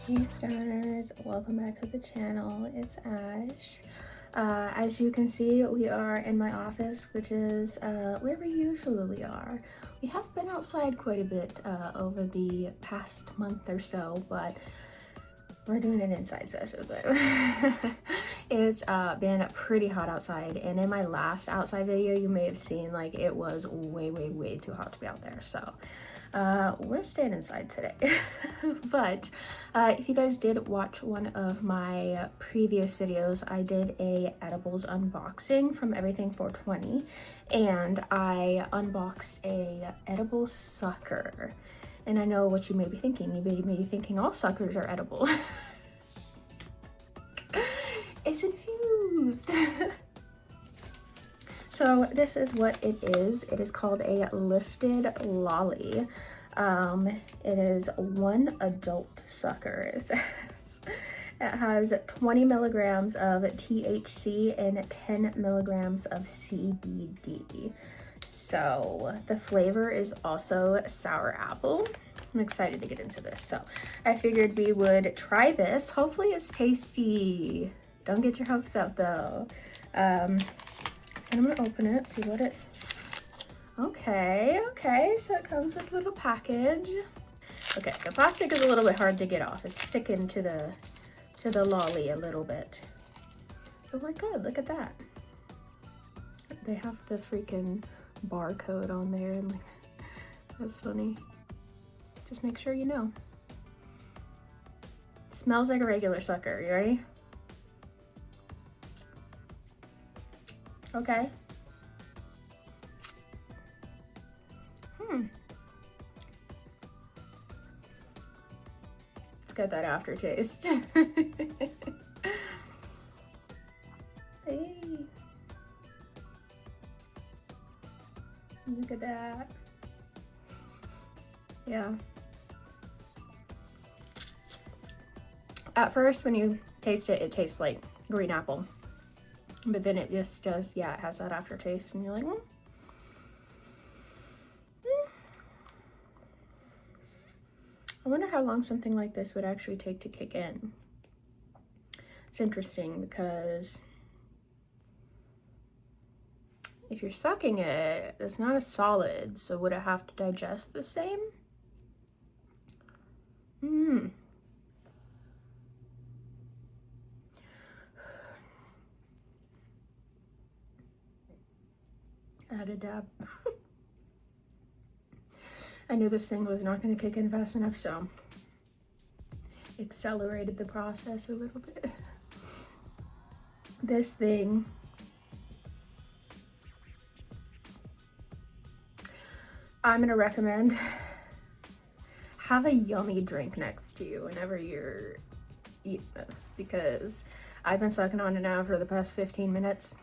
Hey stoners, welcome back to the channel. It's Ash. As you can see, we are in my office, which is where we usually are. We have been outside quite a bit over the past month or so, but we're doing an inside session. So it's been pretty hot outside, and in my last outside video you may have seen like it was way too hot to be out there, so we're staying inside today. But if you guys did watch one of my previous videos, I did a edibles unboxing from Everything 420, and I unboxed a edible sucker. And I know what you may be thinking. You may be thinking all suckers are edible. It's infused. So this is what it is. It is called a lifted lolly. It is one adult sucker, it says. It has 20 milligrams of THC and 10 milligrams of CBD. So the flavor is also sour apple. I'm excited to get into this. So I figured we would try this. Hopefully it's tasty. Don't get your hopes up though. And I'm gonna open it, see what it, okay, so it comes with a little package. Okay, the plastic is a little bit hard to get off. It's sticking to the lolly a little bit. So we're good, look at that. They have the freaking barcode on there, and like, that's funny. Just make sure you know. Smells like a regular sucker. You ready? Okay. It's got that aftertaste. Hey. Look at that. Yeah. At first, when you taste it, it tastes like green apple. But then it just does, yeah, it has that aftertaste, and you're like, I wonder how long something like this would actually take to kick in. It's interesting because if you're sucking it, it's not a solid, so would it have to digest the same? I had a dab. I knew this thing was not going to kick in fast enough, so accelerated the process a little bit. This thing, I'm going to recommend have a yummy drink next to you whenever you're eating this, because I've been sucking on it now for the past 15 minutes.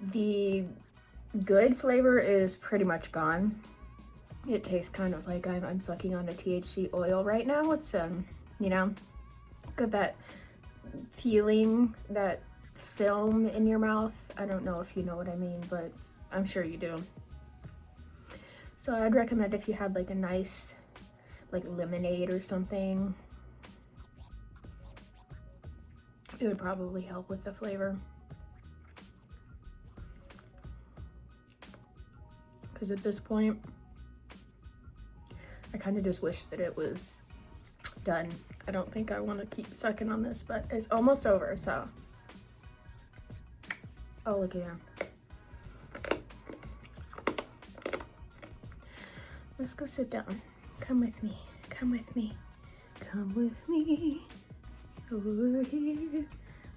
The good flavor is pretty much gone. It tastes kind of like I'm sucking on a THC oil right now. It's you know, got that feeling, that film in your mouth. I don't know if you know what I mean, but I'm sure you do. So I'd recommend if you had like a nice like lemonade or something, it would probably help with the flavor. Because at this point, I kind of just wish that it was done. I don't think I want to keep sucking on this, but it's almost over, so. Oh, look here. Let's go sit down. Come with me. Come with me. Come with me. Over here.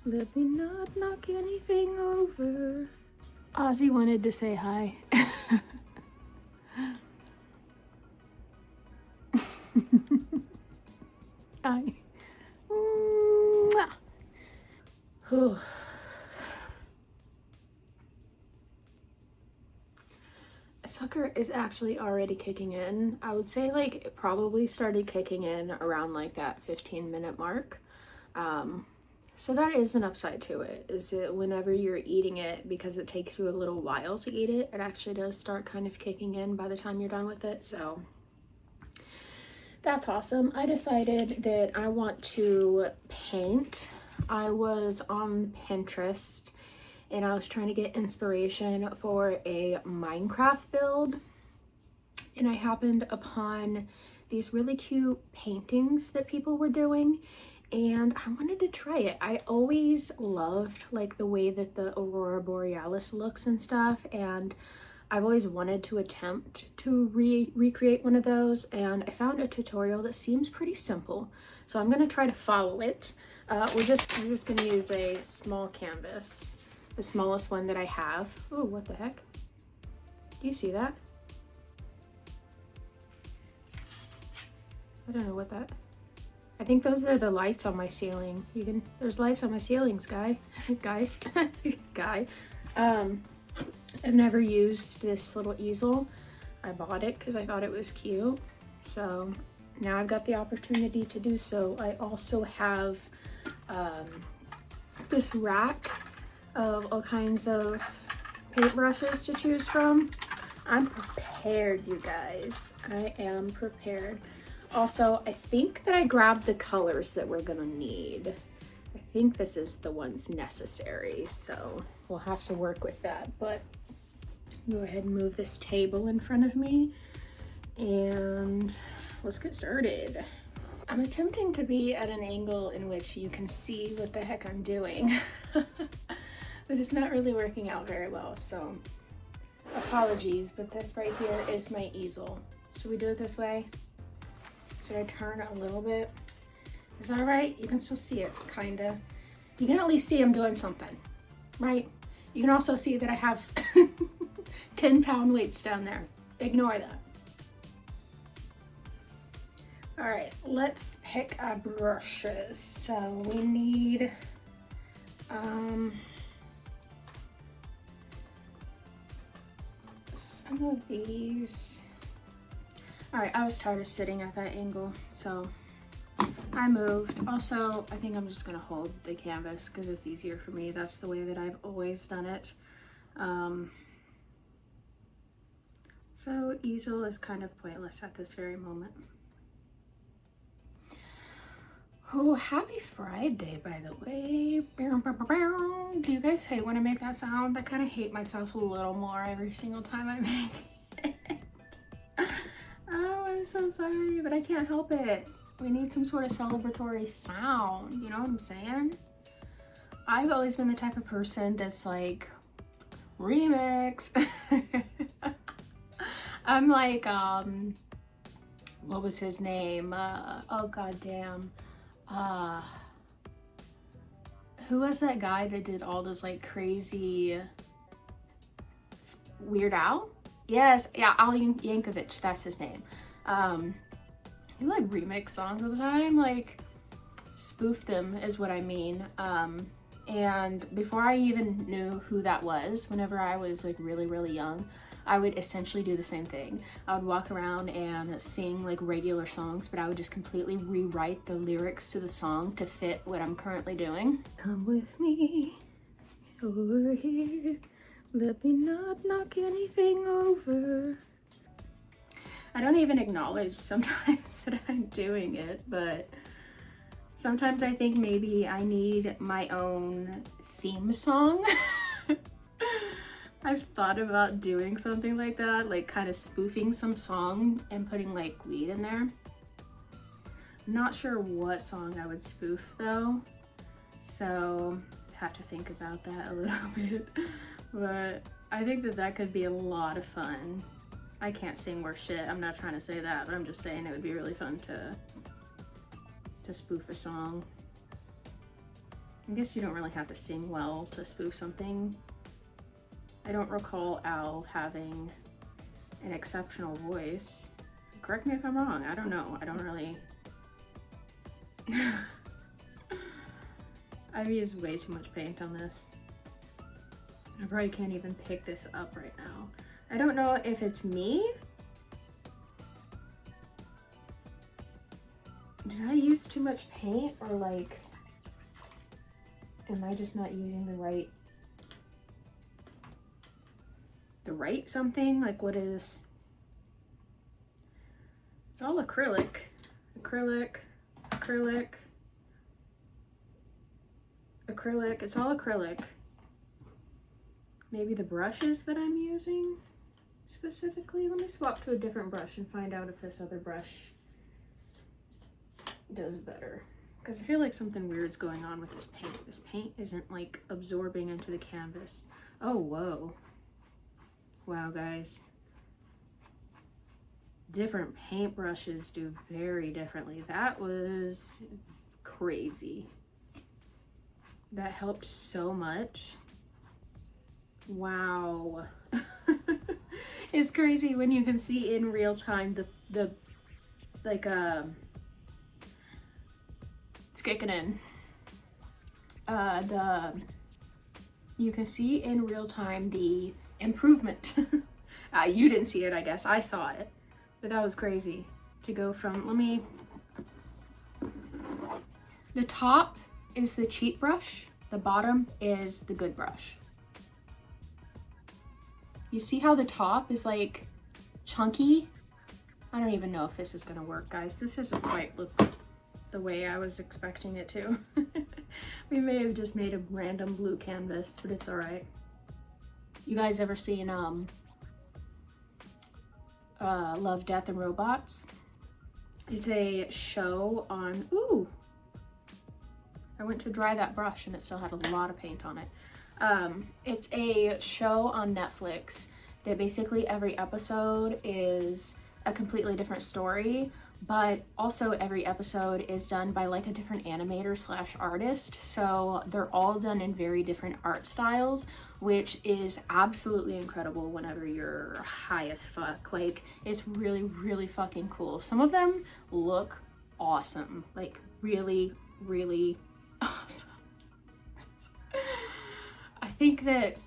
Let me not knock anything over. Ozzy wanted to say hi. Hi. Whew. Sucker is actually already kicking in. I would say like it probably started kicking in around like that 15-minute mark. So that is an upside to it, is that whenever you're eating it, because it takes you a little while to eat it, it actually does start kind of kicking in by the time you're done with it. So That's awesome. I decided that I want to paint. I was on Pinterest and I was trying to get inspiration for a Minecraft build. And I happened upon these really cute paintings that people were doing, and I wanted to try it. I always loved like the way that the Aurora Borealis looks and stuff, and I've always wanted to attempt to recreate one of those, and I found a tutorial that seems pretty simple. So I'm gonna try to follow it. We're just gonna use a small canvas, the smallest one that I have. Ooh, what the heck? Do you see that? I don't know what that, I think those are the lights on my ceiling. There's lights on my ceilings, guys. I've never used this little easel. I bought it because I thought it was cute. So now I've got the opportunity to do so. I also have this rack of all kinds of paintbrushes to choose from. I'm prepared, you guys. I am prepared. Also, I think that I grabbed the colors that we're gonna need. I think this is the ones necessary, so we'll have to work with that. But go ahead and move this table in front of me and let's get started. I'm attempting to be at an angle in which you can see what the heck I'm doing, but it's not really working out very well, so apologies, but this right here is my easel. Should we do it this way? Should I turn a little bit? Is that all right? You can still see it, kinda. You can at least see I'm doing something, right? You can also see that I have 10-pound weights down there. Ignore that. All right, let's pick our brushes. So we need, some of these. All right, I was tired of sitting at that angle, so I moved. Also, I think I'm just gonna hold the canvas because it's easier for me. That's the way that I've always done it. So easel is kind of pointless at this very moment. Oh, happy Friday, by the way. Do you guys hate when I make that sound? I kind of hate myself a little more every single time I make it. Oh, I'm so sorry, but I can't help it. We need some sort of celebratory sound, you know what I'm saying? I've always been the type of person that's like, remix. I'm like, what was his name? Oh, goddamn. Who was that guy that did all this like crazy Weird Al? Yes, yeah, Al Yankovic, that's his name. You like remix songs all the time, like spoof them is what I mean. And before I even knew who that was, whenever I was like really young, I would essentially do the same thing. I would walk around and sing like regular songs, but I would just completely rewrite the lyrics to the song to fit what I'm currently doing. Come with me over here. Let me not knock anything over. I don't even acknowledge sometimes that I'm doing it, but sometimes I think maybe I need my own theme song. I've thought about doing something like that, like kind of spoofing some song and putting like weed in there. I'm not sure what song I would spoof though, so I have to think about that a little bit. But I think that that could be a lot of fun. I can't sing worth shit. I'm not trying to say that, but I'm just saying it would be really fun to spoof a song. I guess you don't really have to sing well to spoof something. I don't recall Al having an exceptional voice. Correct me if I'm wrong. I don't know. I don't really... I've used way too much paint on this. I probably can't even pick this up right now. I don't know if it's me. Did I use too much paint, or like, am I just not using the right something? Like, what is, it's all acrylic. acrylic, acrylic, acrylic. It's all acrylic. Maybe the brushes that I'm using specifically. Let me swap to a different brush and find out if this other brush does better. Because I feel like something weird's going on with this paint. This paint isn't like absorbing into the canvas. Oh, whoa. Wow, guys. Different paint brushes do very differently. That was crazy. That helped so much. Wow. It's crazy when you can see in real time the like it's kicking in. You can see in real time the improvement. You didn't see it, I guess. I saw it. But that was crazy to go from, the top is the cheap brush, the bottom is the good brush. You see how the top is like chunky? I don't even know if this is gonna work, guys. This doesn't quite look the way I was expecting it to. We may have just made a random blue canvas, but it's all right. You guys ever seen Love, Death, and Robots? It's a show on, ooh, I went to dry that brush and it still had a lot of paint on it. It's a show on Netflix that basically every episode is a completely different story, but also every episode is done by like a different animator slash artist. So they're all done in very different art styles, which is absolutely incredible whenever you're high as fuck. Like, it's really, really fucking cool. Some of them look awesome, like really, really awesome. I think that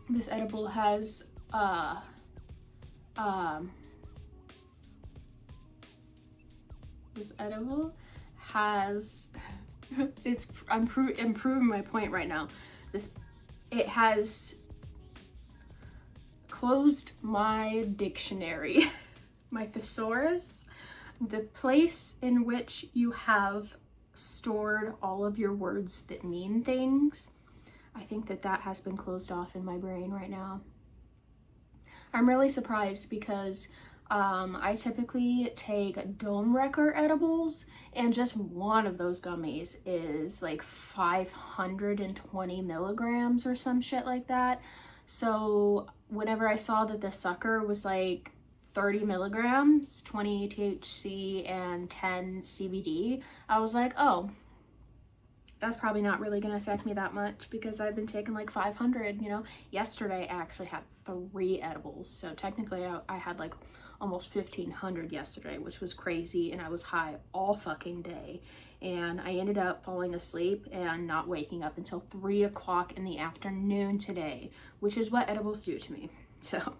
this edible has I'm proving my point right now. It has closed my dictionary, my thesaurus, the place in which you have stored all of your words that mean things. I think that has been closed off in my brain right now. I'm really surprised because I typically take dome wrecker edibles, and just one of those gummies is like 520 milligrams or some shit like that. So whenever I saw that the sucker was like 30 milligrams, 20 THC and 10 CBD, I was like, oh, that's probably not really gonna affect me that much because I've been taking like 500, you know. Yesterday I actually had 3 edibles, so technically I had like almost 1,500 yesterday, which was crazy, and I was high all fucking day. And I ended up falling asleep and not waking up until 3 o'clock in the afternoon today, which is what edibles do to me, so.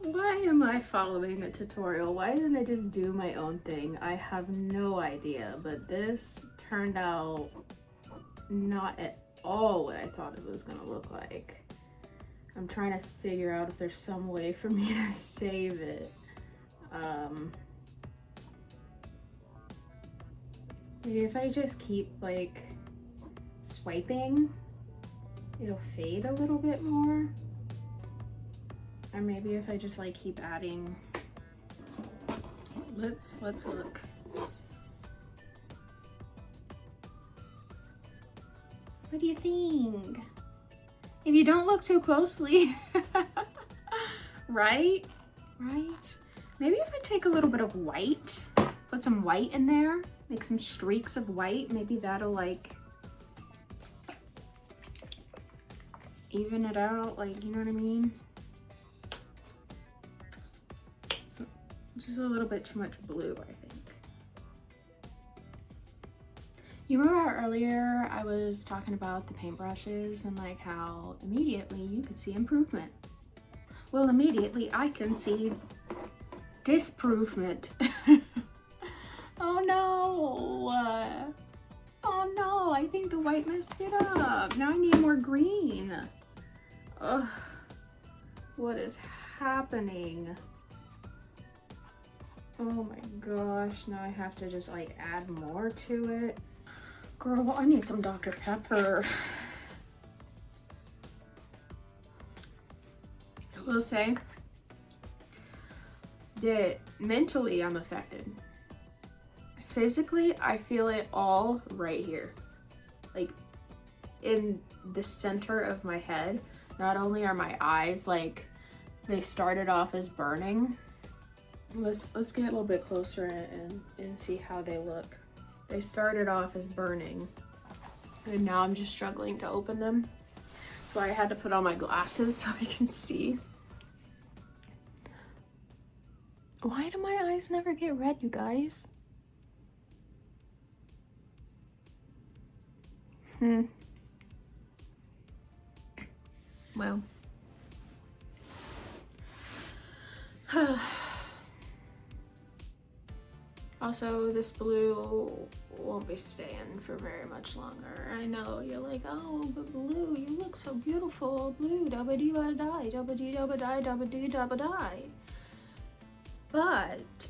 Why am I following a tutorial? Why didn't I just do my own thing? I have no idea, but this turned out not at all what I thought it was gonna look like. I'm trying to figure out if there's some way for me to save it. Maybe if I just keep like swiping, it'll fade a little bit more. Or maybe if I just like keep adding, let's look. What do you think? If you don't look too closely, right? Maybe if I take a little bit of white, put some white in there, make some streaks of white, maybe that'll like even it out, like, you know what I mean? Just a little bit too much blue, I think. You remember how earlier I was talking about the paintbrushes and like how immediately you could see improvement? Well, immediately I can see disprovement. Oh no! Oh no, I think the white messed it up. Now I need more green. Ugh. What is happening? Oh my gosh, now I have to just like add more to it. Girl, I need some Dr. Pepper. I will say that mentally I'm affected. Physically, I feel it all right here. Like in the center of my head. Not only are my eyes like, they started off as burning. Let's get a little bit closer and see how they look. They started off as burning and now I'm just struggling to open them. That's why I had to put on my glasses so I can see. Why do my eyes never get red, you guys? Well. Also, this blue won't be staying for very much longer. I know, you're like, oh, but blue, you look so beautiful. Blue, dabba-dee-ba-die, dabba-dee-dabba-die, dabba-dee-dabba-die. But,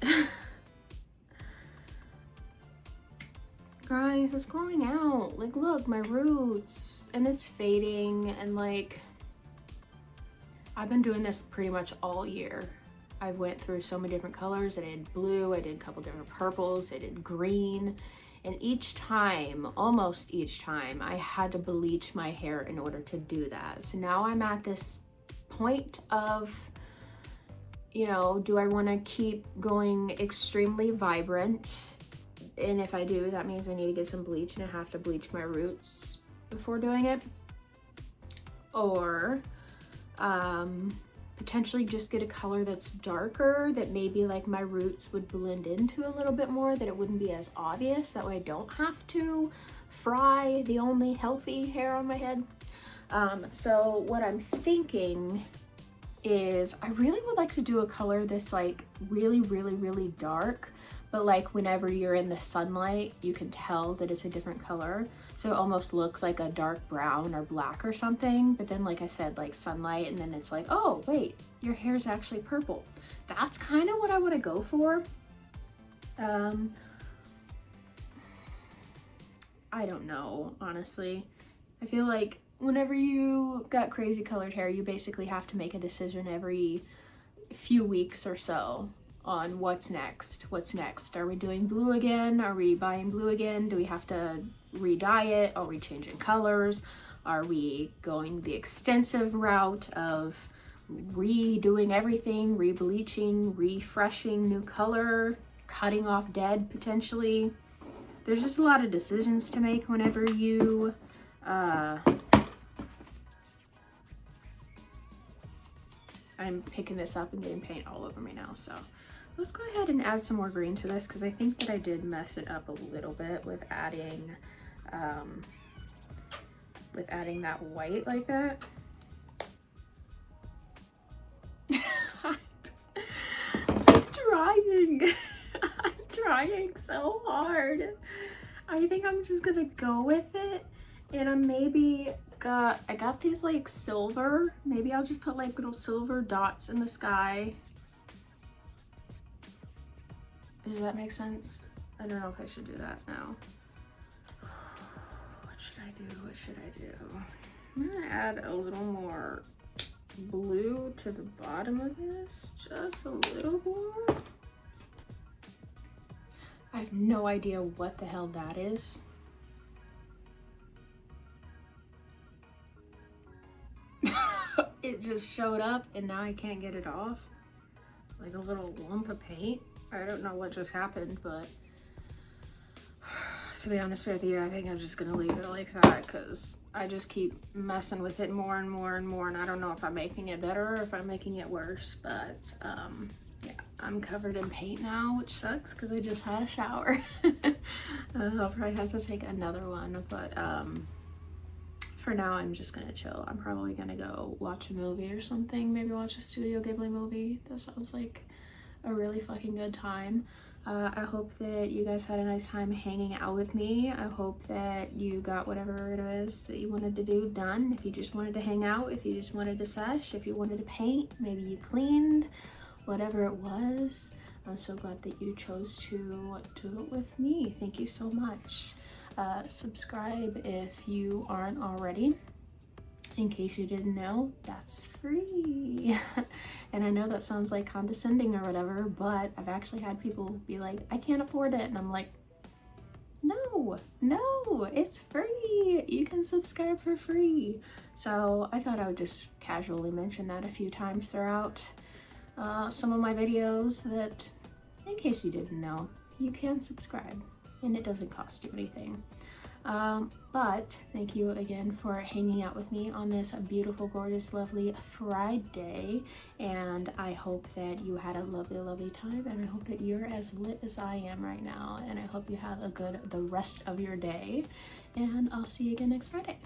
guys, it's growing out. Like, look, my roots, and it's fading, and like, I've been doing this pretty much all year. I went through so many different colors. I did blue, I did a couple different purples, I did green. And each time, almost each time, I had to bleach my hair in order to do that. So now I'm at this point of, you know, do I want to keep going extremely vibrant? And if I do, that means I need to get some bleach and I have to bleach my roots before doing it. Or, potentially just get a color that's darker that maybe like my roots would blend into a little bit more, that it wouldn't be as obvious. That way I don't have to fry the only healthy hair on my head. So what I'm thinking is I really would like to do a color that's like really, really, really dark, but like whenever you're in the sunlight, you can tell that it's a different color. So it almost looks like a dark brown or black or something. But then, like I said, like sunlight, and then it's like, oh, wait, your hair's actually purple. That's kind of what I want to go for. I don't know, honestly. I feel like whenever you got crazy colored hair, you basically have to make a decision every few weeks or so on what's next. What's next? Are we doing blue again? Are we buying blue again? Do we have to re-dye it? Are we changing colors? Are we going the extensive route of redoing everything, re-bleaching, refreshing new color, cutting off dead potentially? There's just a lot of decisions to make whenever you I'm picking this up and getting paint all over me now, so let's go ahead and add some more green to this, because I think that I did mess it up a little bit with adding that white like that. I'm trying. I'm trying so hard. I think I'm just gonna go with it, and I got these like silver. Maybe I'll just put like little silver dots in the sky. Does that make sense? I don't know if I should do that now. What should I do? What should I do? I'm gonna add a little more blue to the bottom of this, just a little more. I have no idea what the hell that is. It just showed up and now I can't get it off. Like a little lump of paint. I don't know what just happened, but to be honest with you, I think I'm just gonna leave it like that, because I just keep messing with it more and more and more, and I don't know if I'm making it better or if I'm making it worse. But yeah, I'm covered in paint now, which sucks because I just had a shower. I'll probably have to take another one, but for now I'm just gonna chill. I'm probably gonna go watch a movie or something, maybe watch a Studio Ghibli movie. That sounds like a really fucking good time. I hope that you guys had a nice time hanging out with me. I hope that you got whatever it is that you wanted to do done. If you just wanted to hang out, if you just wanted to sesh, if you wanted to paint, maybe you cleaned, whatever it was. I'm so glad that you chose to do it with me. Thank you so much. Subscribe if you aren't already. In case you didn't know, that's free. And I know that sounds like condescending or whatever, but I've actually had people be like, I can't afford it. And I'm like, no, it's free. You can subscribe for free. So I thought I would just casually mention that a few times throughout some of my videos, that in case you didn't know, you can subscribe and it doesn't cost you anything. But thank you again for hanging out with me on this beautiful, gorgeous, lovely Friday, and I hope that you had a lovely time, and I hope that you're as lit as I am right now, and I hope you have the rest of your day, and I'll see you again next Friday.